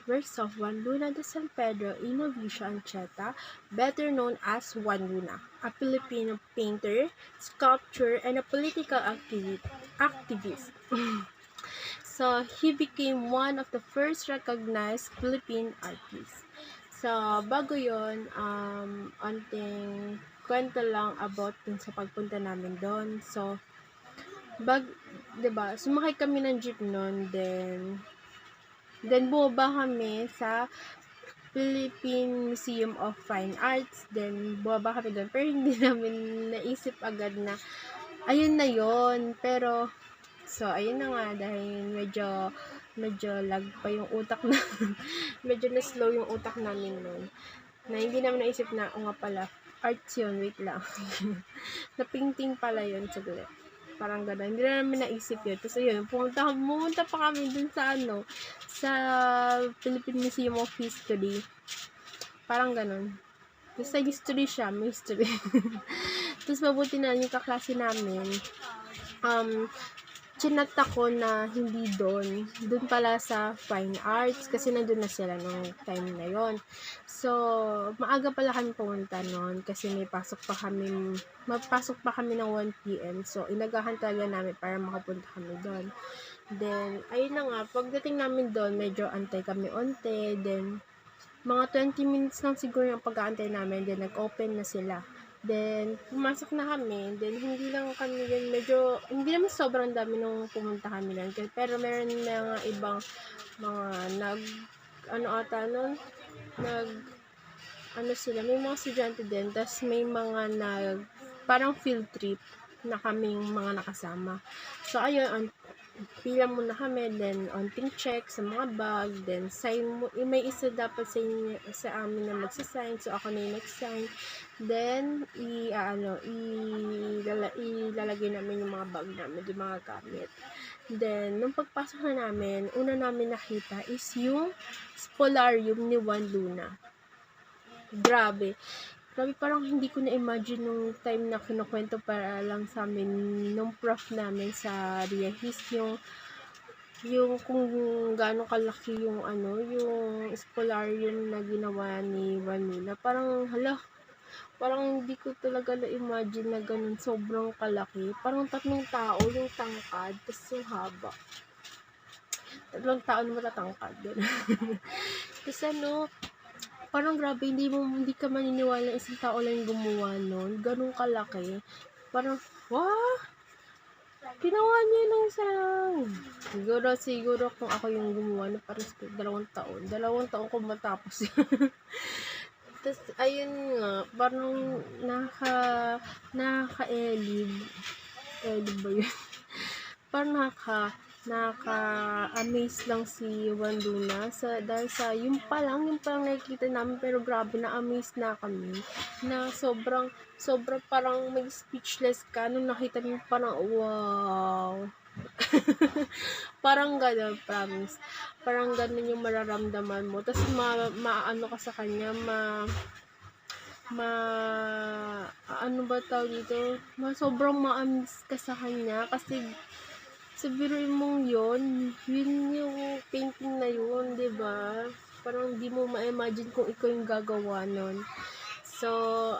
works of Juan Luna de San Pedro Inovicio Ancheta, better known as Juan Luna, a Filipino painter, sculptor, and a political activist. So, he became one of the first recognized Philippine artists. So, bago yon, onting kwento lang about dun sa pagpunta namin doon. So, 'di ba, sumakay kami ng jeep noon, then bumaba kami sa Philippine Museum of Fine Arts, then bumaba kami doon, pero hindi namin naisip agad na ayun na yon. Pero so ayun na nga, dahil medyo lag pa yung utak na medyo na slow yung utak namin noon, na hindi namin naisip na o nga pala arts yun, wait lang. Na painting pala yun, saglit. Parang gano'n. Hindi na namin naisip yun. Tapos ayun, pumunta pa kami dun sa sa Philippine Museum of History. Parang gano'n. Tapos sa history siya, may history. Tapos mabuti na yung kaklase namin, chinat ako na hindi doon pala sa fine arts, kasi nandun na sila nung time na yon. So, maaga pala kami pumunta noon kasi mapasok pa kami ng 1 PM. So, inagahan talaga namin para makapunta kami doon. Then, ayun na nga, pagdating namin doon, medyo antay kami onte. Then, mga 20 minutes lang siguro yung pag-aantay namin. Then, nag-open na sila. Then, pumasok na kami. Then, hindi naman sobrang dami nung pumunta kami lang. Pero, meron mga ibang may mga estudyante din. Tapos, may mga parang field trip na kaming mga nakasama. So, ayun, pila muna kami, then onting check sa mga bag, then sign mo, may isa dapat sa amin na magsasign, so ako na yung nag-sign, then ilalagay namin yung mga bag namin, yung mga gamit. Then, nung pagpasok na namin, una namin nakita is yung spolarium ni Juan Luna. Grabe, parang hindi ko na-imagine nung time na kinukwento para lang sa amin nung prof namin sa Riahis, yung kung gaano kalaki yung spolarium na ginawa ni Juan Luna. Parang hindi ko talaga na-imagine na ganun, sobrang kalaki. Parang 3 tao yung tangkad, tapos yung haba. 3 tao na matatangkad. Tapos parang grabe, hindi ka maniniwala isang tao lang yung gumawa nun. Ganun kalaki. Parang, wah! Ginawa niya lang isang. Siguro kung ako yung gumawa na parang 2 taon kung matapos. Tapos, ayun nga, parang nakaka-elib ba yun? Parang nakaka-amaze lang si Juan Luna dahil sa yung palang nakikita namin, pero grabe, na-amaze na kami na sobrang parang may speechless ka nung nakita mo, parang wow. Parang gano'n, promise. Parang gano'n yung mararamdaman mo. Tapos maano ka sa kanya, ano ba tawag dito? Sobrang ma-amaze ka sa kanya kasi sabihin mong yun yung painting na yun, diba? Parang di mo ma-imagine kung ikaw yung gagawa nun. So,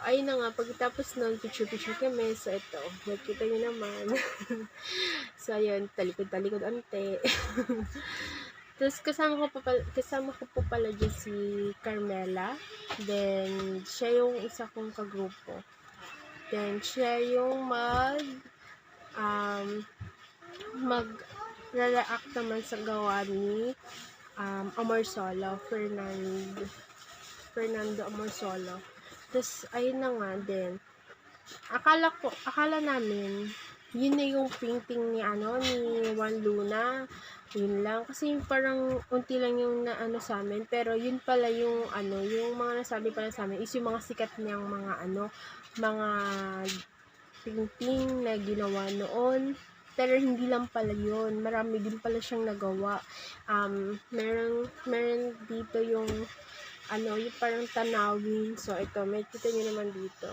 ayun na nga, pagkatapos nun, picture kami. So, ito, nakita nyo naman. So, ayun, talikod ante. Tapos, kasama ko po pala dyan si Carmela. Then, siya yung isa kong kagrupo. Then, siya yung mag-react naman sa gawa ni Amorsolo, Fernando Amorsolo. Tapos, ayun na nga din. Akala namin, yun na yung painting ni Juan Luna. Yun lang. Kasi parang unti lang yung sa amin. Pero yun pala yung yung mga nasabi pala sa amin is yung mga sikat niyang mga mga painting na ginawa noon. Pero hindi lang pala yun. Marami din pala siyang nagawa. Meron dito yung yung parang tanawin. So, ito, may kita nyo naman dito.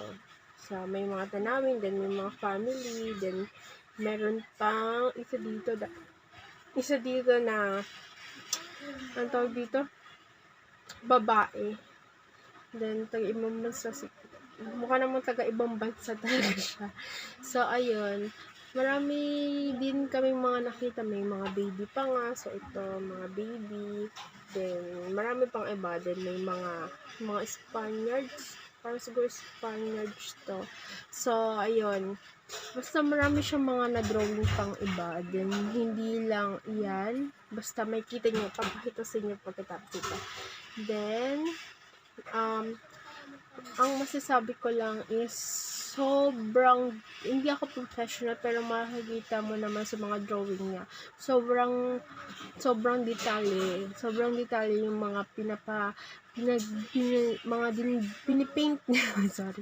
So, may mga tanawin, then may mga family, then meron pang isa dito na, ang tawag dito, babae. Then, taga-ibang bansa mukha namang taga-ibang bansa talaga siya. So, ayun. Marami din kaming mga nakita. May mga baby pa nga. So, ito, mga baby. Then, marami pang iba. Then, may mga Spaniards. Parang siguro Spaniards to. So, ayun. Basta marami siyang mga na-drawing pang iba. Then, hindi lang yan. Basta may kita nyo. Papakita sa inyo pagkatapos ito. Then, ang masasabi ko lang is sobrang, hindi ako professional pero makikita mo naman sa mga drawing niya. Sobrang detalye yung mga pinipaint niya. Sorry.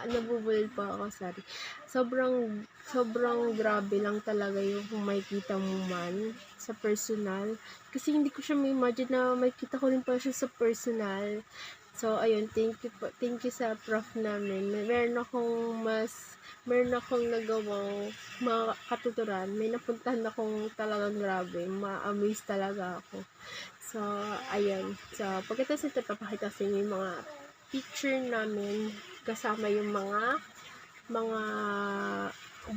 Nabubulit pa ako, sorry. Sobrang grabe lang talaga yung kung makikita mo man sa personal. Kasi hindi ko siya ma-imagine na makikita ko rin pa siya sa personal. So, ayun, thank you sa prof namin. Meron akong nagawang mga katuturan. May napuntahan akong talagang grabe. Ma-amaze talaga ako. So, ayun. So, pagkatapos ito, papakita sa inyo yung mga picture namin kasama yung mga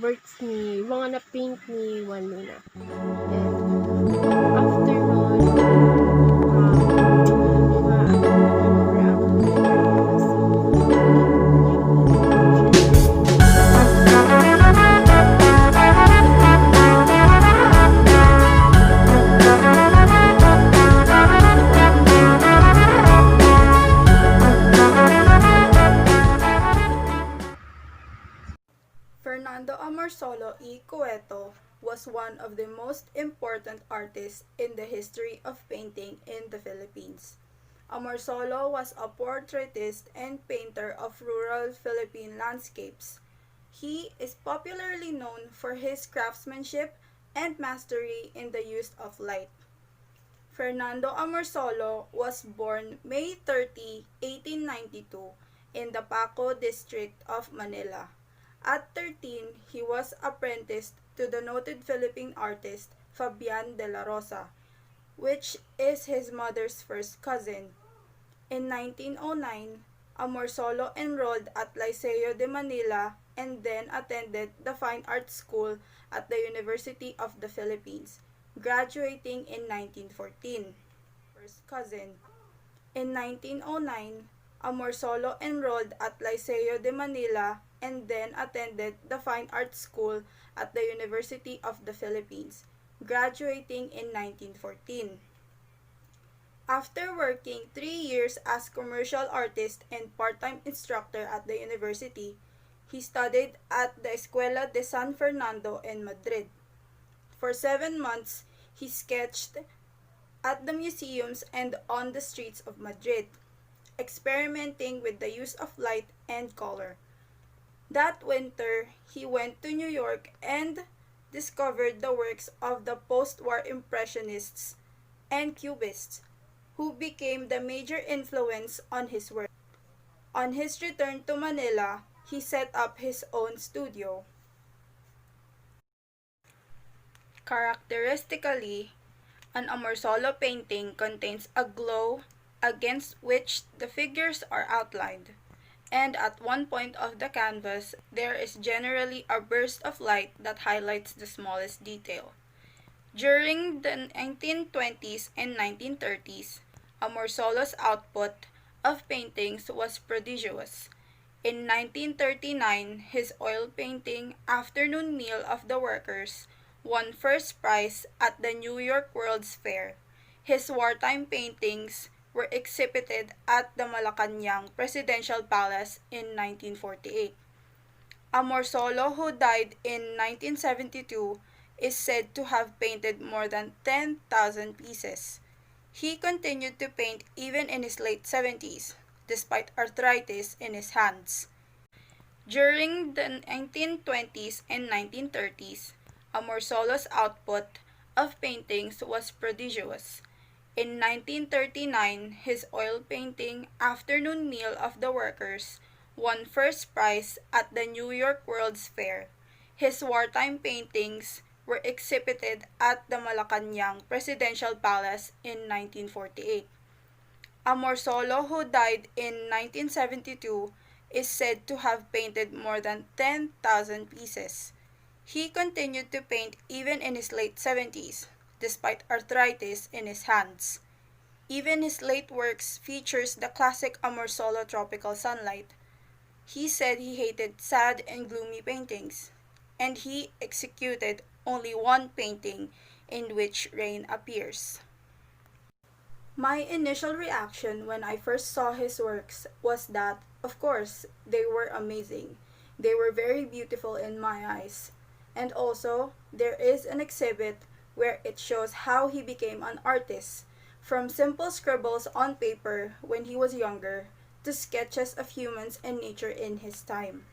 works mga na-paint ni Juan Luna. After nun, Fernando Amorsolo y Cueto was one of the most important artists in the history of painting in the Philippines. Amorsolo was a portraitist and painter of rural Philippine landscapes. He is popularly known for his craftsmanship and mastery in the use of light. Fernando Amorsolo was born May 30, 1892 in the Paco district of Manila. At 13, he was apprenticed to the noted Philippine artist Fabian de la Rosa, which is his mother's first cousin. In 1909, Amorsolo enrolled at Liceo de Manila and then attended the Fine Arts School at the University of the Philippines, graduating in 1914. First cousin. In 1909, Amorsolo enrolled at Liceo de Manila and then attended the Fine Arts School at the University of the Philippines, graduating in 1914. After working 3 years as commercial artist and part-time instructor at the university, he studied at the Escuela de San Fernando in Madrid. For 7 months, he sketched at the museums and on the streets of Madrid, experimenting with the use of light and color. That winter, he went to New York and discovered the works of the post-war Impressionists and Cubists, who became the major influence on his work. On his return to Manila, he set up his own studio. Characteristically, an Amorsolo painting contains a glow against which the figures are outlined, and at one point of the canvas, there is generally a burst of light that highlights the smallest detail. During the 1920s and 1930s, Amorsolo's output of paintings was prodigious. In 1939, his oil painting Afternoon Meal of the Workers won first prize at the New York World's Fair. His wartime paintings were exhibited at the Malacanang Presidential Palace in 1948. Amorsolo, who died in 1972, is said to have painted more than 10,000 pieces. He continued to paint even in his late 70s, despite arthritis in his hands. During the 1920s and 1930s, Amorsolo's output of paintings was prodigious. In 1939, his oil painting Afternoon Meal of the Workers won first prize at the New York World's Fair. His wartime paintings were exhibited at the Malacanang Presidential Palace in 1948. Amorsolo, who died in 1972, is said to have painted more than 10,000 pieces. He continued to paint even in his late 70s, despite arthritis in his hands. Even his late works features the classic Amorsolo tropical sunlight. He said he hated sad and gloomy paintings, and he executed only one painting in which rain appears. My initial reaction when I first saw his works was that, of course, they were amazing. They were very beautiful in my eyes. And also, there is an exhibit where it shows how he became an artist, from simple scribbles on paper when he was younger to sketches of humans and nature in his time.